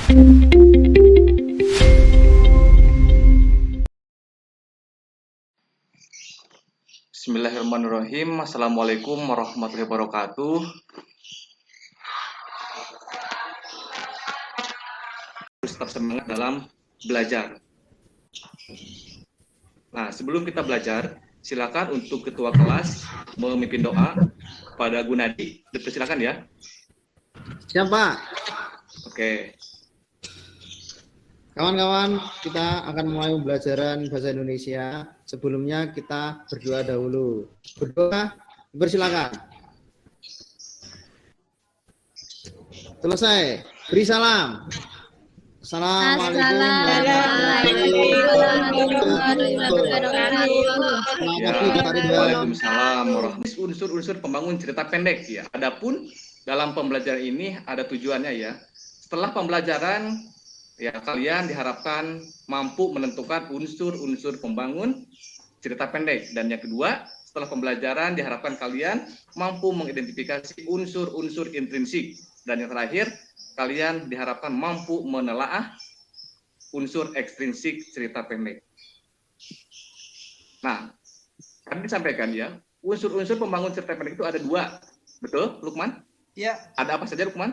Bismillahirrahmanirrahim. Assalamualaikum warahmatullahi wabarakatuh. Tetap semangat dalam belajar. Nah, sebelum kita belajar, silakan untuk ketua kelas memimpin doa pada Gunadi. Silakan ya. Siapa? Oke. Kawan-kawan, kita akan mulai pembelajaran bahasa Indonesia. Sebelumnya kita berdoa dahulu. Berdoa, bersilakan. Selesai. Beri salam. Assalamualaikum warahmatullahi wabarakatuh. Waalaikumsalam warahmatullahi. Unsur-unsur pembangun cerita pendek ya. Adapun dalam pembelajaran ini ada tujuannya ya. Setelah pembelajaran ya, kalian diharapkan mampu menentukan unsur-unsur pembangun cerita pendek. Dan yang kedua, setelah pembelajaran diharapkan kalian mampu mengidentifikasi unsur-unsur intrinsik. Dan yang terakhir, kalian diharapkan mampu menelaah unsur ekstrinsik cerita pendek. Nah, tadi disampaikan ya, unsur-unsur pembangun cerita pendek itu ada dua. Betul, Lukman? Ya. Ada apa saja, Lukman?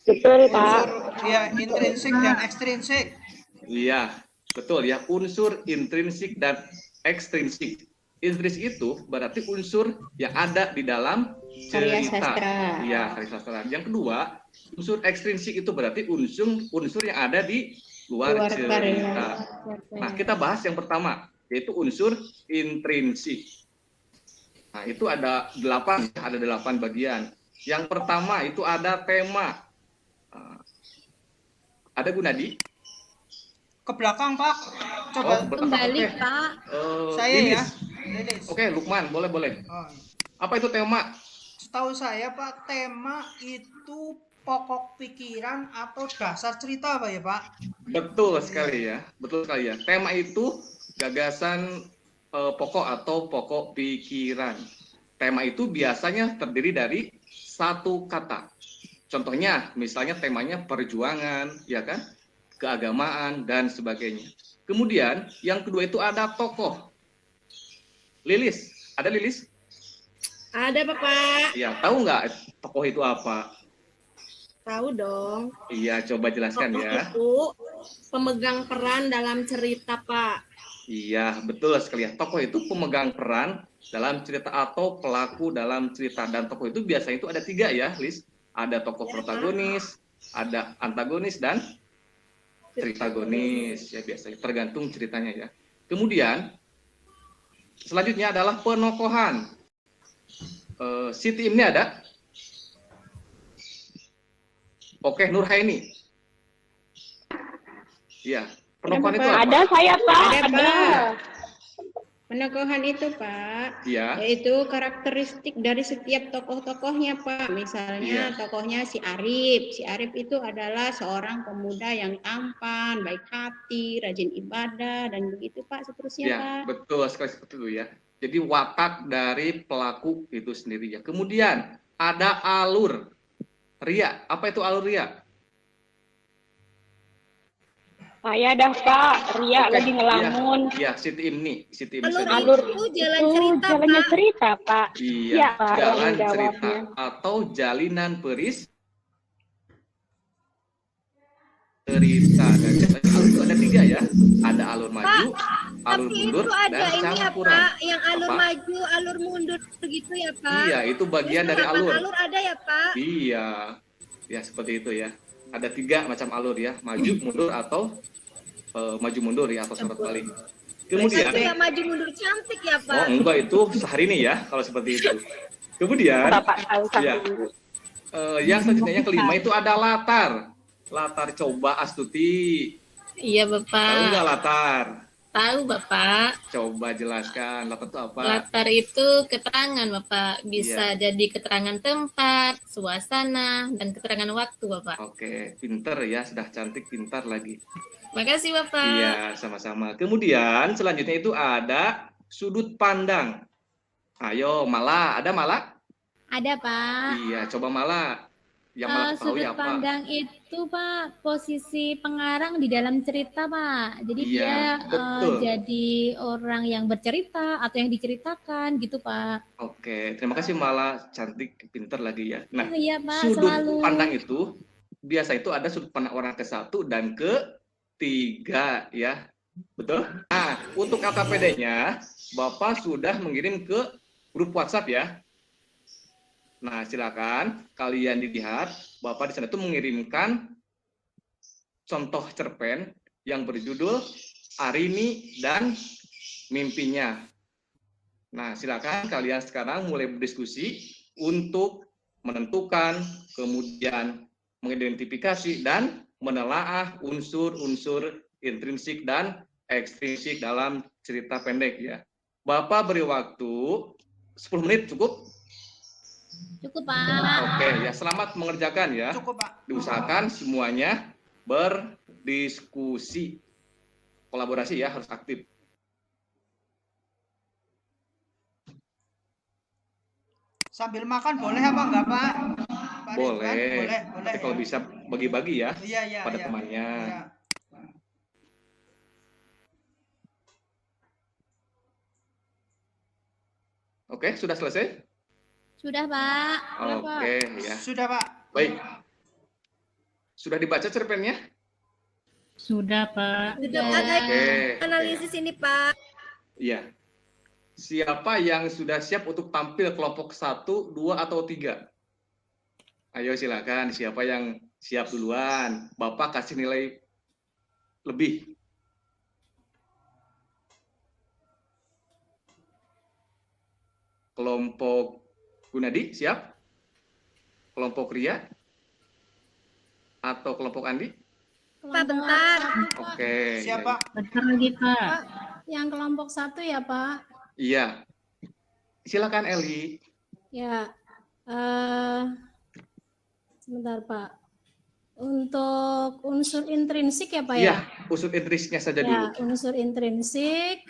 Betul, Pak. Unsur ya intrinsik dan ekstrinsik. Iya, betul ya. Unsur intrinsik dan ekstrinsik. Intrinsik itu berarti unsur yang ada di dalam Karya cerita. sastra. Iya, karya sastra. Yang kedua, unsur ekstrinsik itu berarti unsur yang ada di luar cerita. Karya. Nah, kita bahas yang pertama, yaitu unsur intrinsik. Nah, itu ada 8 bagian. Yang pertama itu ada tema. Ada Gunadi? Ke belakang, Pak. Coba Kembali, Oke. Pak. saya Lilis. ya. Lilis. Oke, Lukman, boleh. Oh, Apa itu tema? setahu saya, Pak, tema itu pokok pikiran atau dasar cerita, Pak ya, Pak? Betul sekali ya. Tema itu gagasan pokok atau pokok pikiran. Tema itu biasanya terdiri dari satu kata. Contohnya, misalnya temanya perjuangan, ya kan? Keagamaan dan sebagainya. Kemudian yang kedua itu ada tokoh. Lilis, ada Lilis? Ada, Bapak. Ya, tahu nggak tokoh itu apa? Tahu dong. Iya, coba jelaskan Tokoh ya. itu pemegang peran dalam cerita, Pak. Iya, betul sekali ya. Tokoh itu pemegang peran dalam cerita atau pelaku dalam cerita. Dan tokoh itu biasanya itu ada 3 ya, Lis. Ada tokoh protagonis, ada antagonis, dan tritagonis. Ya, biasanya tergantung ceritanya ya. Kemudian, selanjutnya adalah penokohan. Siti ini ada? Oke, Nurhaini. Iya, penokohan itu apa? Ada saya, Pak. Ada, Ada. Pak. Penokohan itu, Pak, Iya. yaitu karakteristik dari setiap tokoh-tokohnya, Pak. Misalnya Iya. tokohnya si Arif. Si Arif itu adalah seorang pemuda yang tampan, baik hati, rajin ibadah, dan begitu, Pak, seterusnya, Ya, Pak. betul sekali seperti itu ya. Jadi watak dari pelaku itu sendiri ya. Kemudian ada alur Ria. Apa itu alur Ria? Saya dah, Pak. Ria Oke, lagi ngelamun. Iya, Siti Imni. Alur itu jalan Itu cerita, jalannya Pak. cerita, Pak. Iya, Pak, jalan yang cerita jawabnya. atau jalinan cerita. Dan biasanya alur itu ada 3 ya. Ada alur maju, alur Tapi mundur, itu ada dan ini ya, campuran. Pak, yang alur Apa? maju, alur mundur begitu ya, Pak. Iya, itu bagian Terus dari 8 alur. alur ada ya, Pak. Iya, ya seperti itu ya. Ada 3 macam alur ya, maju, mundur, atau maju mundur ya, atau sorot balik. Kemudian, Tapi nggak maju mundur cantik ya, Pak. oh enggak, itu sehari ini ya kalau seperti itu. Kemudian, Bapak tahu ya, dulu. yang selanjutnya yang kelima itu ada latar. Latar, coba Astuti, Iya tahu Bapak, nggak latar? tahu Bapak. Coba jelaskan latar itu apa? Latar itu keterangan Bapak, bisa jadi keterangan tempat, suasana, dan keterangan waktu Bapak. Oke, pinter ya, sudah cantik, pintar lagi. Makasih Bapak. Iya, sama-sama. Kemudian selanjutnya itu ada sudut pandang. Ayo, Mala, ada Mala? Ada, Pak. Iya, coba Mala. Yang malah ketahui Sudut apa? pandang itu Pak, posisi pengarang di dalam cerita Pak. Jadi Iya, dia betul. jadi orang yang bercerita atau yang diceritakan gitu Pak. Oke, terima kasih, malah cantik, pinter lagi ya. Nah, Iya Pak, sudut selalu. pandang itu biasa itu ada sudut pandang orang ke-1 dan ke-3 ya. Betul? Nah, untuk KKPD-nya Bapak sudah mengirim ke grup WhatsApp ya. Nah, silakan kalian dilihat, Bapak di sana itu mengirimkan contoh cerpen yang berjudul Arini dan Mimpinya. Nah, silakan kalian sekarang mulai berdiskusi untuk menentukan, kemudian mengidentifikasi dan menelaah unsur-unsur intrinsik dan ekstrinsik dalam cerita pendek ya. Bapak beri waktu 10 menit cukup? Cukup Pak. Oke, ya selamat mengerjakan ya. Cukup, Pak. Diusahakan semuanya berdiskusi. Kolaborasi ya, harus aktif. Sambil makan boleh apa enggak, Pak? Pak Ridwan? Boleh. Boleh. Tapi kalau Ya. bisa bagi-bagi ya Iya, pada iya. temannya. Iya. Oke, sudah selesai? Sudah Pak. Sudah, Pak. Oke, ya. Sudah, Pak. Baik. Sudah dibaca cerpennya? Sudah, Pak. Sudah Oke. analisis ini Pak. Iya. Siapa yang sudah siap untuk tampil kelompok 1, 2, atau 3? Ayo silakan, siapa yang siap duluan? Bapak kasih nilai lebih. Kelompok Gunadi siap? Kelompok Ria? Atau kelompok Andi? Pak bentar. Oke. Siapa? Bentar lagi, Pak. Yang kelompok 1 ya Pak. Iya. Silakan Eli. Ya, sebentar Pak. Untuk unsur intrinsik ya Pak ya? Iya, unsur intrinsiknya saja dulu. Ya, unsur intrinsik,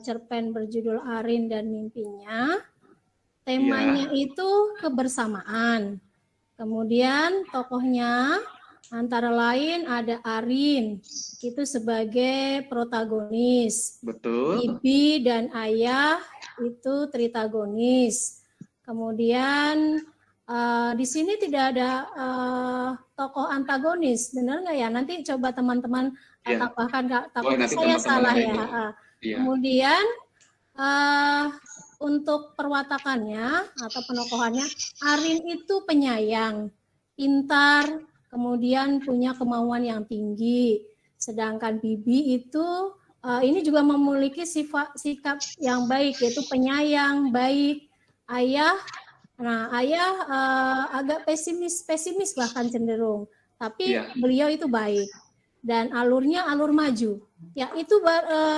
cerpen berjudul Arin dan Mimpinya. Temanya itu kebersamaan. Kemudian tokohnya antara lain ada Arin, itu sebagai protagonis. Betul. Ibi dan ayah itu tritagonis. Kemudian di sini tidak ada tokoh antagonis, benar nggak ya? Nanti coba teman-teman Iya. tambahkan, Kak. Boleh, Takutnya nanti saya teman-teman salah yang ya. itu. Iya. Kemudian untuk perwatakannya atau penokohannya, Arin itu penyayang, pintar, kemudian punya kemauan yang tinggi. Sedangkan Bibi itu ini juga memiliki sikap yang baik, yaitu penyayang, baik. Ayah agak pesimis bahkan cenderung, tapi Iya. beliau itu baik dan alurnya alur maju. Ya itu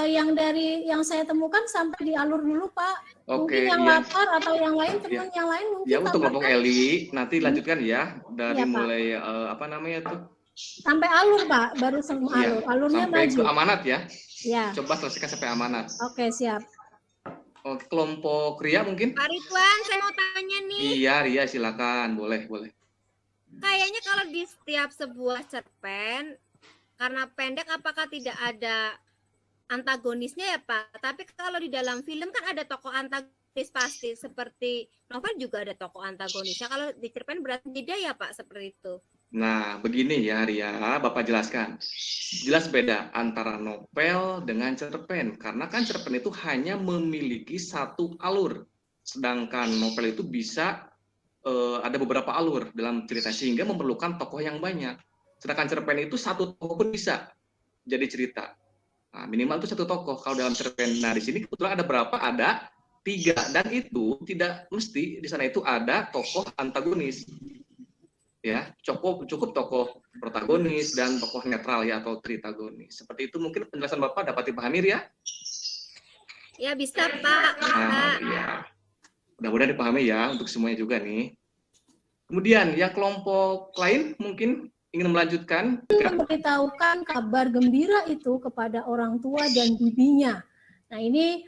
yang saya temukan sampai di alur dulu Pak. Oke, Mungkin yang iya. lapar atau yang lain teman yang lain mungkin Ya, untuk kelompok tambahkan. Eli nanti lanjutkan ya dari Iya, Pak. mulai apa namanya tuh? Sampai alur Pak, baru semua Iya, alurnya sampai maju. ke amanat ya. Ya, Coba selesaikan sampai amanat. oke siap. Oke, kelompok Ria mungkin? Pak Ridwan, saya mau tanya nih. Iya, Ria silakan, boleh. Kayaknya kalau di setiap sebuah cerpen, karena pendek apakah tidak ada antagonisnya ya Pak? Tapi kalau di dalam film kan ada tokoh antagonis pasti, seperti novel juga ada tokoh antagonisnya. Kalau di cerpen berarti beda ya Pak, seperti itu. Nah, begini ya Ria, Bapak jelaskan. Jelas beda antara novel dengan cerpen, karena kan cerpen itu hanya memiliki satu alur, sedangkan novel itu bisa ada beberapa alur dalam cerita sehingga memerlukan tokoh yang banyak. Sedangkan cerpen itu satu tokoh pun bisa jadi cerita. Nah, minimal itu satu tokoh kalau dalam cerpen. Nah, di sini kebetulan ada berapa? Ada 3, dan itu tidak mesti di sana itu ada tokoh antagonis. Ya, cukup tokoh protagonis dan tokoh netral ya atau tritagonis. Seperti itu mungkin penjelasan Bapak dapat dipahami ya? Ya bisa Pak, bisa. Nah, iya. Mudah-mudahan dipahami ya untuk semuanya juga nih. Kemudian yang kelompok lain mungkin ingin melanjutkan. Memberitahukan kabar gembira itu kepada orang tua dan bibinya. Nah ini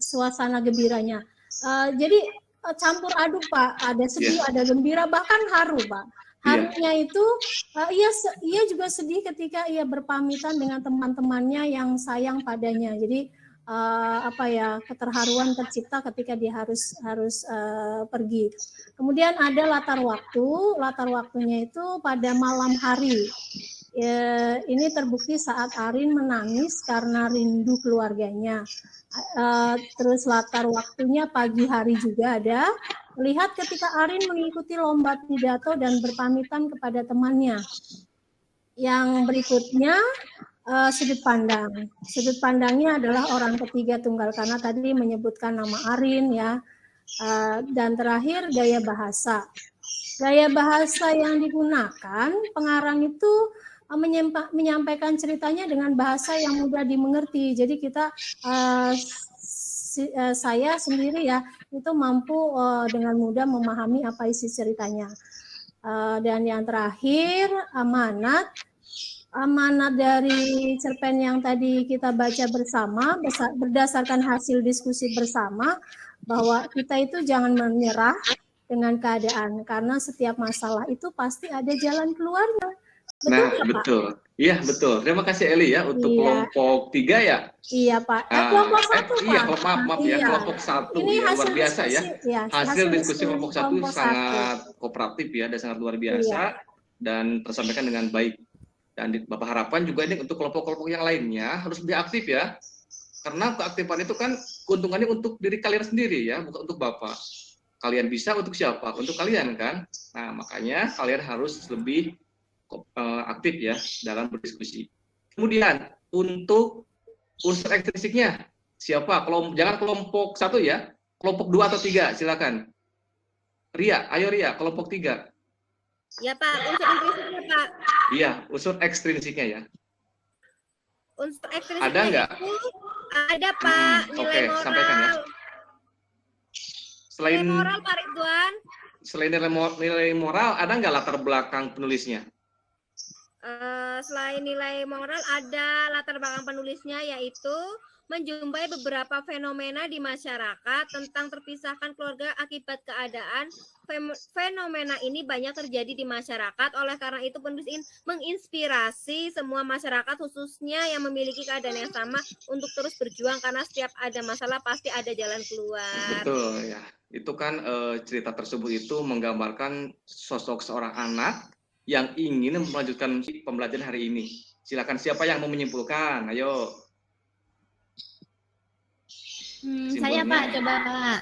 suasana gembiranya. Jadi campur aduk Pak, ada sedih, ada gembira, bahkan haru Pak. Harunya itu ia juga sedih ketika ia berpamitan dengan teman-temannya yang sayang padanya. Jadi keterharuan tercipta ketika dia harus pergi. Kemudian ada latar waktunya itu pada malam hari. Ini terbukti saat Arin menangis karena rindu keluarganya. Terus latar waktunya pagi hari juga ada. Lihat ketika Arin mengikuti lomba pidato dan berpamitan kepada temannya. Yang berikutnya sudut pandang. Sudut pandangnya adalah orang ketiga tunggal karena tadi menyebutkan nama Arin ya. Dan terakhir gaya bahasa. Gaya bahasa yang digunakan pengarang itu menyampaikan ceritanya dengan bahasa yang mudah dimengerti. Jadi kita saya sendiri ya itu mampu dengan mudah memahami apa isi ceritanya. Dan yang terakhir amanat dari cerpen yang tadi kita baca bersama berdasarkan hasil diskusi bersama bahwa kita itu jangan menyerah dengan keadaan karena setiap masalah itu pasti ada jalan keluarnya. Betul. Iya, betul. Terima kasih Eli ya untuk kelompok 3 ya. Iya, Pak. Kelompok 1, Pak. Iya, maaf ya, kelompok 1 ya, luar biasa ya. Hasil diskusi kelompok 1 sangat kooperatif ya dan sangat luar biasa dan tersampaikan dengan baik. Dan Bapak harapkan juga ini untuk kelompok-kelompok yang lainnya harus lebih aktif ya. Karena keaktifan itu kan keuntungannya untuk diri kalian sendiri ya, bukan untuk Bapak. Kalian bisa untuk siapa? Untuk kalian kan. Nah, makanya kalian harus lebih aktif ya dalam berdiskusi. Kemudian untuk unsur ekstrinsiknya siapa? Jangan kelompok 1 ya, kelompok 2 atau 3 silakan. Ria, ayo Ria, kelompok 3. Ya Pak, unsur ekstrinsiknya Pak. Iya, unsur ekstrinsiknya ya. Unsur ekstrinsiknya ada nggak? Ada Pak, nilai moral. Sampaikan ya. Selain nilai moral Pak Ridwan. Selain nilai moral, ada nggak latar belakang penulisnya? Selain nilai moral ada latar belakang penulisnya yaitu menjumpai beberapa fenomena di masyarakat tentang terpisahkan keluarga akibat keadaan. Fenomena ini banyak terjadi di masyarakat, oleh karena itu penulis menginspirasi semua masyarakat khususnya yang memiliki keadaan yang sama untuk terus berjuang karena setiap ada masalah pasti ada jalan keluar. Betul ya, itu kan cerita tersebut itu menggambarkan sosok seorang anak yang ingin melanjutkan pembelajaran hari ini. Silakan siapa yang mau menyimpulkan? Ayo. Saya Pak, coba Pak.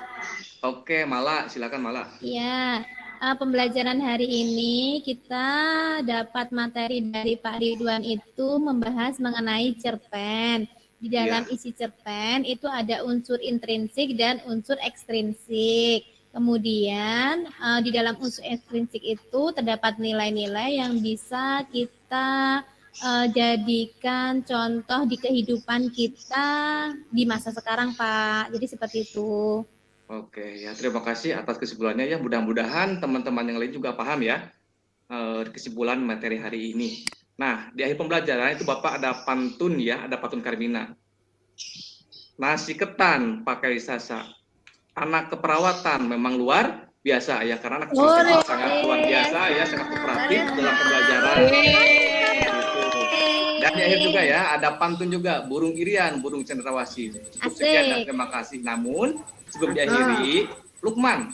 Oke, Mala, silakan Mala. Iya, pembelajaran hari ini kita dapat materi dari Pak Ridwan itu membahas mengenai cerpen. Di dalam isi cerpen itu ada unsur intrinsik dan unsur ekstrinsik. Kemudian di dalam unsur ekstrinsik itu terdapat nilai-nilai yang bisa kita jadikan contoh di kehidupan kita di masa sekarang, Pak. Jadi seperti itu. Oke, ya terima kasih atas kesimpulannya ya. Mudah-mudahan teman-teman yang lain juga paham ya kesimpulan materi hari ini. Nah, di akhir pembelajaran itu Bapak ada pantun ya, ada pantun Karmina. Nasi ketan pakai sasa. Anak keperawatan memang luar biasa ya, karena anak keperawatan sangat luar biasa ya, sangat kooperatif dalam pembelajaran. Dan di akhir juga ya, ada pantun juga, burung irian, burung cendrawasih. Cukup sekian dan terima kasih. Namun sebelum diakhiri, Lukman,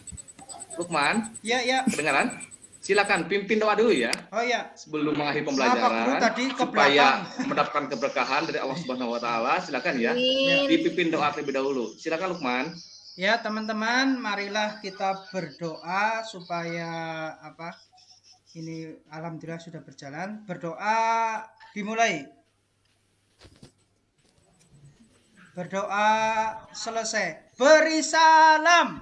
ya. kedengaran? Silakan pimpin doa dulu ya. Oh ya. Sebelum mengakhiri pembelajaran, supaya mendapatkan keberkahan dari Allah Subhanahu Wa Taala. Silakan ya, dipimpin doa terlebih dahulu. Silakan Lukman. Ya teman-teman, marilah kita berdoa supaya ini alhamdulillah sudah berjalan. Berdoa dimulai. Berdoa selesai. Beri salam.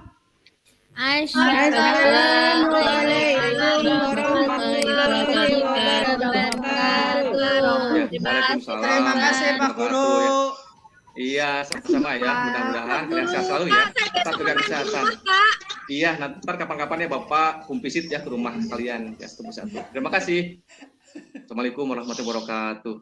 Assalamualaikum warahmatullahi wabarakatuh. Terima kasih Pak Guru. Iya, sama-sama ya. Mudah-mudahan kalian sehat selalu ya. Tetap jaga kesehatan. Iya, nanti kapan-kapan ya Bapak kumpisit ya ke rumah kalian ya satu persatu. Terima kasih. Assalamualaikum warahmatullahi wabarakatuh.